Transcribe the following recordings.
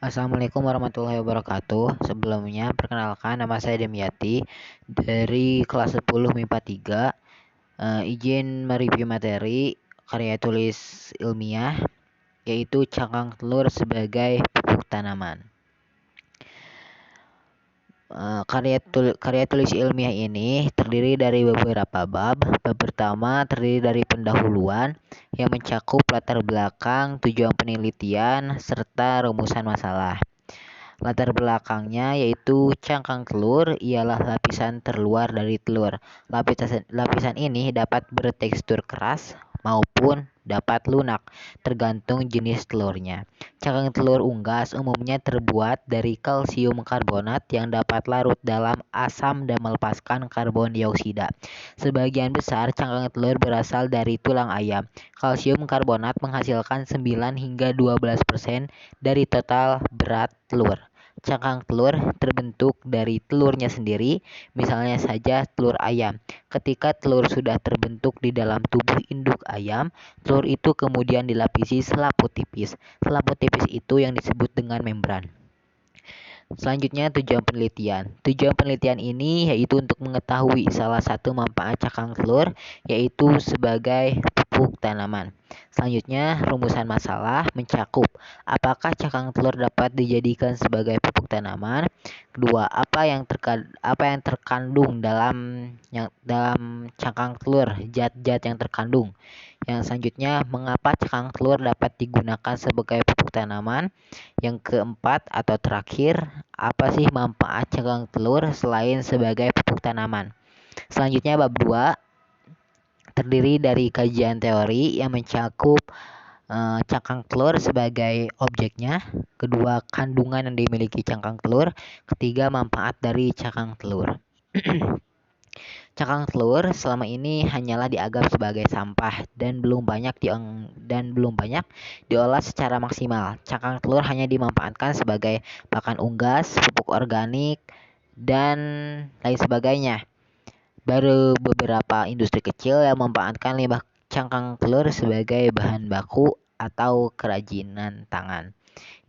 Assalamualaikum warahmatullahi wabarakatuh. Sebelumnya, perkenalkan nama saya Demyati dari kelas 10 MIPA 3. Izin mereview materi karya tulis ilmiah, yaitu cangkang telur sebagai pupuk tanaman. Karya tulis ilmiah ini terdiri dari beberapa bab. Bab pertama terdiri dari pendahuluan yang mencakup latar belakang, tujuan penelitian, serta rumusan masalah. Latar belakangnya yaitu cangkang telur ialah lapisan terluar dari telur. Lapisan ini dapat bertekstur keras maupun dapat lunak, tergantung jenis telurnya. Cangkang telur unggas umumnya terbuat dari kalsium karbonat yang dapat larut dalam asam dan melepaskan karbon dioksida. Sebagian besar cangkang telur berasal dari tulang ayam. Kalsium karbonat menghasilkan 9 hingga 12% dari total berat telur. Cangkang telur terbentuk dari telurnya sendiri, misalnya saja telur ayam. Ketika telur sudah terbentuk di dalam tubuh induk ayam, telur itu kemudian dilapisi selaput tipis. Selaput tipis itu yang disebut dengan membran. Selanjutnya, tujuan penelitian. Tujuan penelitian ini yaitu untuk mengetahui salah satu manfaat cangkang telur, yaitu sebagai pupuk tanaman. Selanjutnya, rumusan masalah mencakup apakah cangkang telur dapat dijadikan sebagai pupuk tanaman. Kedua, apa yang terkandung dalam cangkang telur, zat-zat yang terkandung. Yang selanjutnya, mengapa cangkang telur dapat digunakan sebagai pupuk tanaman. Yang keempat atau terakhir, apa sih manfaat cangkang telur selain sebagai pupuk tanaman? Selanjutnya bab 2 terdiri dari kajian teori yang mencakup cangkang telur sebagai objeknya. Kedua, kandungan yang dimiliki cangkang telur. Ketiga, manfaat dari cangkang telur. Cangkang telur selama ini hanyalah dianggap sebagai sampah dan belum banyak diolah secara maksimal. Cangkang telur hanya dimanfaatkan sebagai pakan unggas, pupuk organik, dan lain sebagainya. Baru beberapa industri kecil yang memanfaatkan limbah cangkang telur sebagai bahan baku atau kerajinan tangan.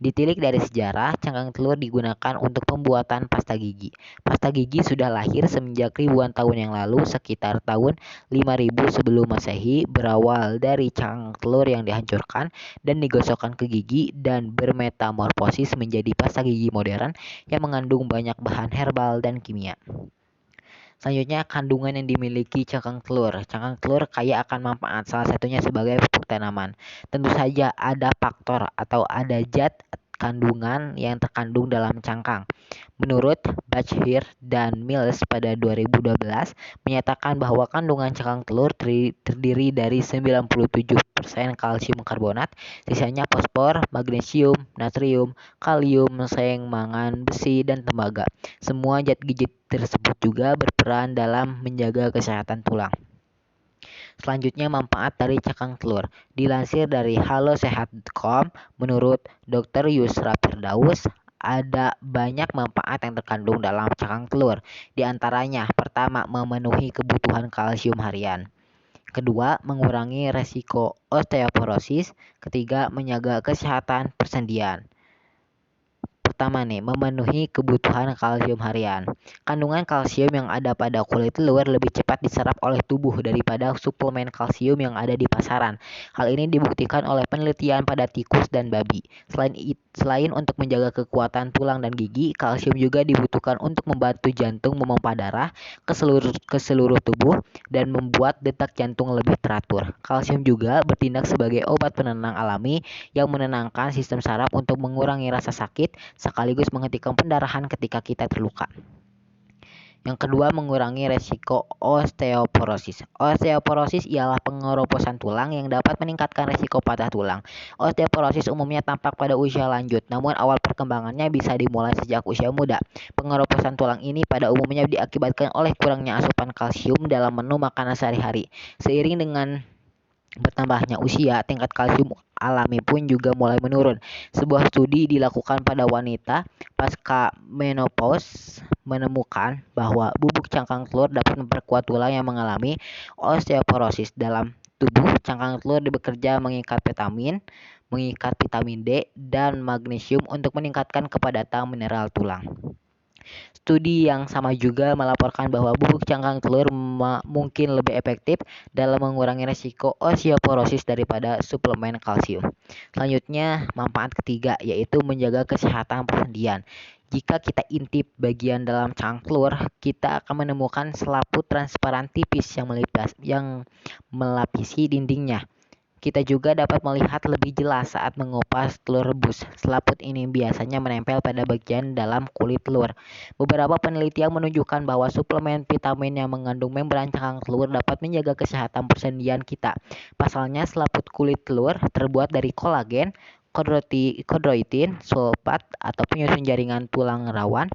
Ditilik dari sejarah, cangkang telur digunakan untuk pembuatan pasta gigi. Pasta gigi sudah lahir semenjak ribuan tahun yang lalu, sekitar tahun 5000 sebelum Masehi, berawal dari cangkang telur yang dihancurkan dan digosokkan ke gigi dan bermetamorfosis menjadi pasta gigi modern yang mengandung banyak bahan herbal dan kimia. Selanjutnya, kandungan yang dimiliki cangkang telur. Cangkang telur kaya akan manfaat, salah satunya sebagai pupuk tanaman. Tentu saja ada faktor atau ada zat kandungan yang terkandung dalam cangkang. Menurut Bachir dan Mills pada 2012 menyatakan bahwa kandungan cangkang telur terdiri dari 97% kalsium karbonat, sisanya fosfor, magnesium, natrium, kalium, seng, mangan, besi, dan tembaga. Semua zat gizi tersebut juga berperan dalam menjaga kesehatan tulang. Selanjutnya, manfaat dari cangkang telur. Dilansir dari halosehat.com, menurut Dr. Yusra Firdaus, ada banyak manfaat yang terkandung dalam cangkang telur. Di antaranya, pertama, memenuhi kebutuhan kalsium harian. Kedua, mengurangi resiko osteoporosis. Ketiga, menjaga kesehatan persendian. Pertama nih, memenuhi kebutuhan kalsium harian. Kandungan kalsium yang ada pada kulit telur lebih cepat diserap oleh tubuh daripada suplemen kalsium yang ada di pasaran. Hal ini dibuktikan oleh penelitian pada tikus dan babi. Selain untuk menjaga kekuatan tulang dan gigi, kalsium juga dibutuhkan untuk membantu jantung memompa darah ke seluruh tubuh dan membuat detak jantung lebih teratur. Kalsium juga bertindak sebagai obat penenang alami yang menenangkan sistem saraf untuk mengurangi rasa sakit sekaligus menghentikan pendarahan ketika kita terluka. Yang kedua, mengurangi resiko osteoporosis. Osteoporosis ialah pengeroposan tulang yang dapat meningkatkan resiko patah tulang. Osteoporosis umumnya tampak pada usia lanjut, namun awal perkembangannya bisa dimulai sejak usia muda. Pengeroposan tulang ini pada umumnya diakibatkan oleh kurangnya asupan kalsium dalam menu makanan sehari-hari. Seiring dengan bertambahnya usia, tingkat kalsium alami pun juga mulai menurun. Sebuah studi dilakukan pada wanita pasca menopause menemukan bahwa bubuk cangkang telur dapat memperkuat tulang yang mengalami osteoporosis dalam tubuh. Cangkang telur bekerja mengikat vitamin mengikat vitamin D dan magnesium untuk meningkatkan kepadatan mineral tulang. Studi yang sama juga melaporkan bahwa bubuk cangkang telur mungkin lebih efektif dalam mengurangi risiko osteoporosis daripada suplemen kalsium. Selanjutnya, manfaat ketiga yaitu menjaga kesehatan persendian. Jika kita intip bagian dalam cangkang telur, kita akan menemukan selaput transparan tipis yang melapisi dindingnya. Kita juga dapat melihat lebih jelas saat mengupas telur rebus. Selaput ini biasanya menempel pada bagian dalam kulit telur. Beberapa penelitian menunjukkan bahwa suplemen vitamin yang mengandung membran cangkang telur dapat menjaga kesehatan persendian kita. Pasalnya, selaput kulit telur terbuat dari kolagen, kondroitin, sulfat atau penyusun jaringan tulang rawan,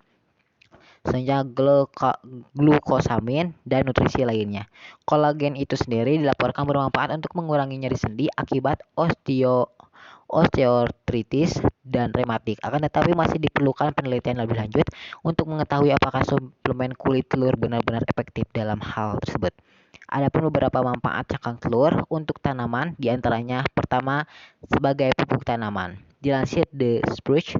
senja glukosamin, dan nutrisi lainnya. Kolagen itu sendiri dilaporkan bermanfaat untuk mengurangi nyeri sendi akibat osteoartritis dan rematik. Akan tetapi masih diperlukan penelitian lebih lanjut untuk mengetahui apakah suplemen kulit telur benar-benar efektif dalam hal tersebut. Adapun beberapa manfaat cangkang telur untuk tanaman, diantaranya pertama sebagai pupuk tanaman. Dilansir The Spruce,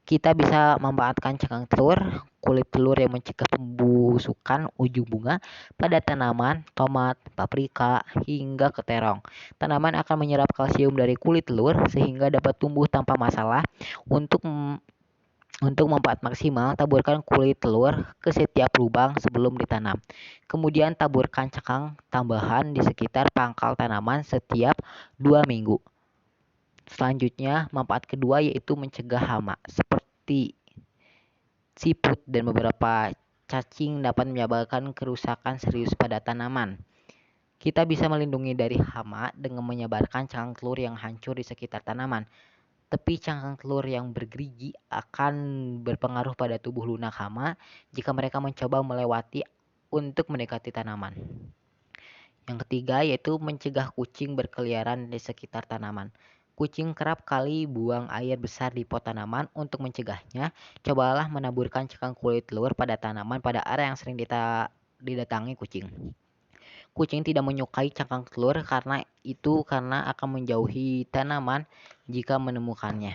kita bisa memanfaatkan cangkang telur, kulit telur yang mencegah pembusukan ujung bunga pada tanaman, tomat, paprika, hingga keterong. Tanaman akan menyerap kalsium dari kulit telur sehingga dapat tumbuh tanpa masalah. Untuk manfaat maksimal, taburkan kulit telur ke setiap lubang sebelum ditanam. Kemudian taburkan cangkang tambahan di sekitar pangkal tanaman setiap 2 minggu. Selanjutnya, manfaat kedua yaitu mencegah hama, seperti siput dan beberapa cacing dapat menyebabkan kerusakan serius pada tanaman. Kita bisa melindungi dari hama dengan menyebarkan cangkang telur yang hancur di sekitar tanaman. Tepi cangkang telur yang bergerigi akan berpengaruh pada tubuh lunak hama jika mereka mencoba melewati untuk mendekati tanaman. Yang ketiga yaitu mencegah kucing berkeliaran di sekitar tanaman. Kucing kerap kali buang air besar di pot tanaman. Untuk mencegahnya, cobalah menaburkan cangkang kulit telur pada tanaman pada area yang sering didatangi kucing. Kucing tidak menyukai cangkang telur karena akan menjauhi tanaman jika menemukannya.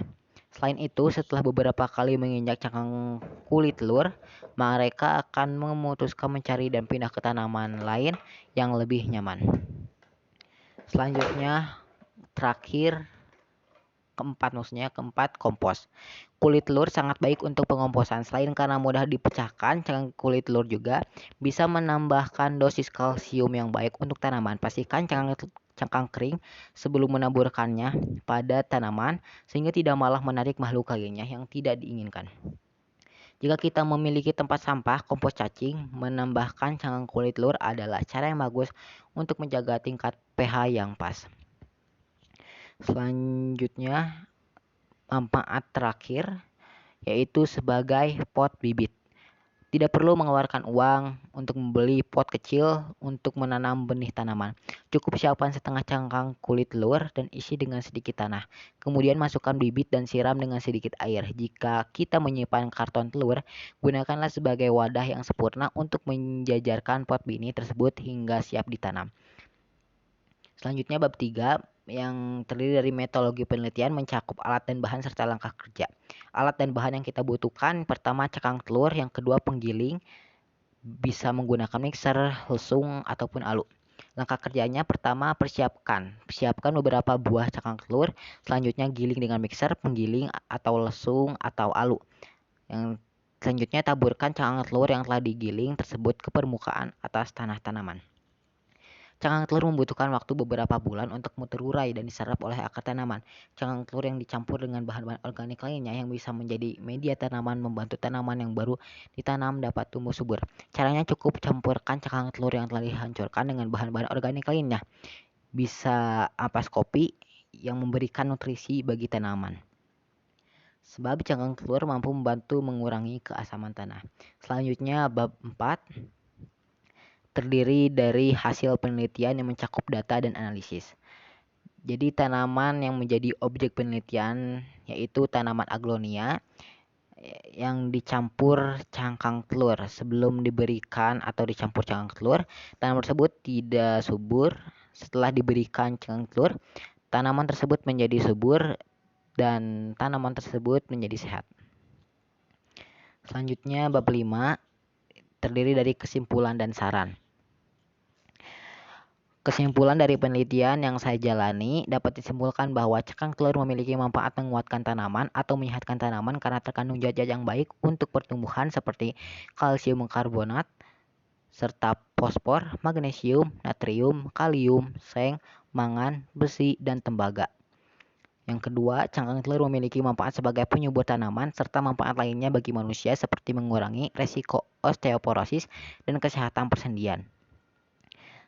Selain itu, setelah beberapa kali menginjak cangkang kulit telur, mereka akan memutuskan mencari dan pindah ke tanaman lain yang lebih nyaman. Selanjutnya, keempat, kompos. Kulit telur sangat baik untuk pengomposan. Selain karena mudah dipecahkan, cangkang kulit telur juga bisa menambahkan dosis kalsium yang baik untuk tanaman. Pastikan cangkang kering sebelum menaburkannya pada tanaman sehingga tidak malah menarik makhluk lainnya yang tidak diinginkan. Jika kita memiliki tempat sampah kompos cacing, menambahkan cangkang kulit telur adalah cara yang bagus untuk menjaga tingkat pH yang pas. Selanjutnya, manfaat terakhir yaitu sebagai pot bibit. Tidak perlu mengeluarkan uang untuk membeli pot kecil untuk menanam benih tanaman. Cukup siapkan setengah cangkang kulit telur dan isi dengan sedikit tanah. Kemudian masukkan bibit dan siram dengan sedikit air. Jika kita menyimpan karton telur, gunakanlah sebagai wadah yang sempurna untuk menjajarkan pot benih tersebut hingga siap ditanam. Selanjutnya bab 3 yang terdiri dari metodologi penelitian mencakup alat dan bahan serta langkah kerja. Alat dan bahan yang kita butuhkan, pertama cangkang telur, yang kedua penggiling, bisa menggunakan mixer, lesung, ataupun alu. Langkah kerjanya, pertama siapkan beberapa buah cangkang telur, selanjutnya giling dengan mixer, penggiling, atau lesung, atau alu. Yang selanjutnya taburkan cangkang telur yang telah digiling tersebut ke permukaan atas tanah tanaman. Cangkang telur membutuhkan waktu beberapa bulan untuk terurai dan diserap oleh akar tanaman. Cangkang telur yang dicampur dengan bahan-bahan organik lainnya yang bisa menjadi media tanaman membantu tanaman yang baru ditanam dapat tumbuh subur. Caranya cukup campurkan cangkang telur yang telah dihancurkan dengan bahan-bahan organik lainnya. Bisa ampas kopi yang memberikan nutrisi bagi tanaman. Sebab cangkang telur mampu membantu mengurangi keasaman tanah. Selanjutnya bab 4 terdiri dari hasil penelitian yang mencakup data dan analisis. Jadi tanaman yang menjadi objek penelitian yaitu tanaman aglonia yang dicampur cangkang telur. Sebelum diberikan atau dicampur cangkang telur, tanaman tersebut tidak subur. Setelah diberikan cangkang telur, tanaman tersebut menjadi subur dan tanaman tersebut menjadi sehat. Selanjutnya bab 5 terdiri dari kesimpulan dan saran. Kesimpulan dari penelitian yang saya jalani dapat disimpulkan bahwa cangkang telur memiliki manfaat menguatkan tanaman atau menyehatkan tanaman karena terkandung zat-zat yang baik untuk pertumbuhan seperti kalsium karbonat, serta fosfor, magnesium, natrium, kalium, seng, mangan, besi, dan tembaga. Yang kedua, cangkang telur memiliki manfaat sebagai penyubur tanaman serta manfaat lainnya bagi manusia seperti mengurangi resiko osteoporosis dan kesehatan persendian.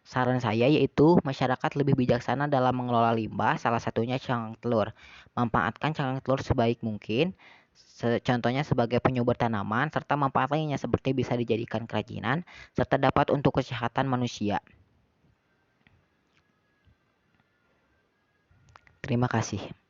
Saran saya yaitu masyarakat lebih bijaksana dalam mengelola limbah, salah satunya cangkang telur. Manfaatkan cangkang telur sebaik mungkin, contohnya sebagai penyubur tanaman, serta manfaat lainnya seperti bisa dijadikan kerajinan, serta dapat untuk kesehatan manusia. Terima kasih.